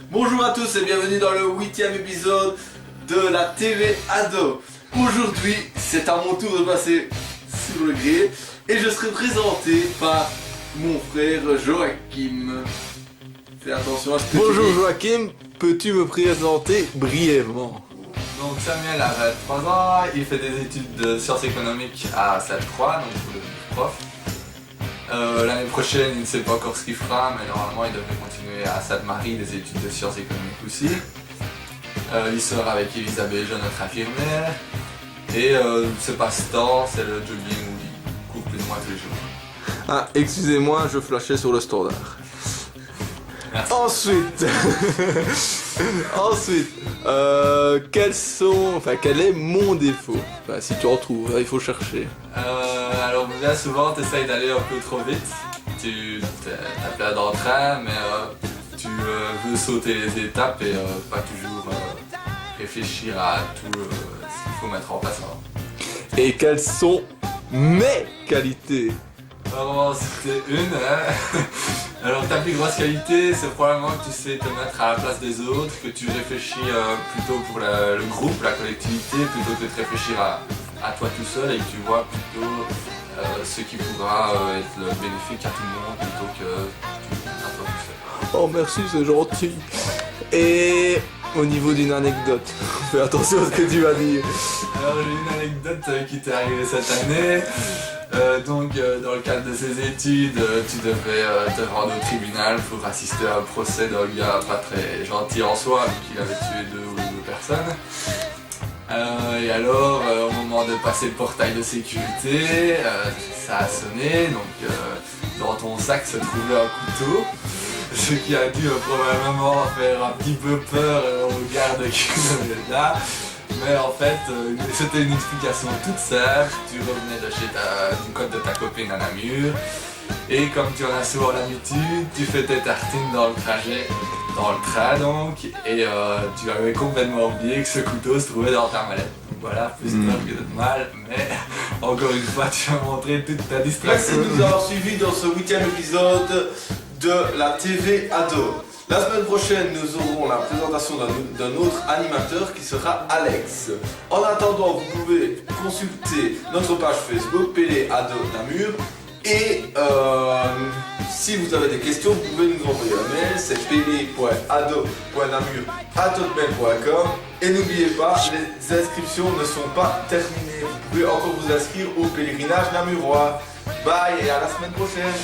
Bonjour à tous et bienvenue dans le 8e épisode de la TV Ado. Aujourd'hui, c'est à mon tour de passer sur le gré et je serai présenté par mon frère Joachim. Fais attention à ce que Bonjour tu dis. Joachim, peux-tu me présenter brièvement? Donc Samuel a 23 ans, il fait des études de sciences économiques à Sainte-Croix, donc pour devenir prof. L'année prochaine, il ne sait pas encore ce qu'il fera, mais normalement il devrait continuer à Sainte-Marie des études de sciences économiques aussi. Il sort avec Elisabeth Jean, notre infirmière. Et ce passe-temps, c'est le jogging où il court plus ou moins tous les jours. Ah, excusez-moi, je flashais sur le standard. Merci. Ensuite, quel est mon défaut? Enfin, si tu en trouves, il faut chercher. Alors bien souvent, tu essayes d'aller un peu trop vite. Tu as plein d'entrain, mais tu veux sauter les étapes et pas toujours réfléchir à tout ce qu'il faut mettre en place avant. Et quelles sont mes qualités? Alors c'était une, hein. Alors ta plus grosse qualité, c'est probablement que tu sais te mettre à la place des autres, que tu réfléchis plutôt pour le groupe, la collectivité, plutôt que de réfléchir à toi tout seul et que tu vois plutôt ce qui pourra être bénéfique à tout le monde plutôt que à toi tout seul. Oh merci, c'est gentil. Et au niveau d'une anecdote, fais attention à ce que tu vas dire. Alors j'ai une anecdote qui t'est arrivée cette année. Dans le cadre de ces études, tu devais te rendre au tribunal pour assister à un procès d'un gars pas très gentil en soi, vu qu'il avait tué deux personnes. Et alors, au moment de passer le portail de sécurité, ça a sonné, donc dans ton sac se trouvait un couteau, ce qui a dû probablement faire un petit peu peur aux gardes qui étaient là. Mais en fait, c'était une explication toute simple. Tu revenais de chez du code de ta copine à Namur. Et comme tu en as souvent l'habitude, tu fais tes tartines dans le trajet, dans le train donc. Et tu avais complètement oublié que ce couteau se trouvait dans ta mallette. Donc voilà, plus peur que de mal. Mais encore une fois, tu as montré toute ta Merci distraction. de nous avoir suivis dans ce 8e épisode de la TV Ado. La semaine prochaine, nous aurons la présentation d'un autre animateur qui sera Alex. En attendant, vous pouvez consulter notre page Facebook Pélé Ado Namur. Et si vous avez des questions, vous pouvez nous envoyer un mail, c'est pélé.ado.namur@hotmail.com. Et n'oubliez pas, les inscriptions ne sont pas terminées. Vous pouvez encore vous inscrire au pèlerinage namurois. Bye et à la semaine prochaine.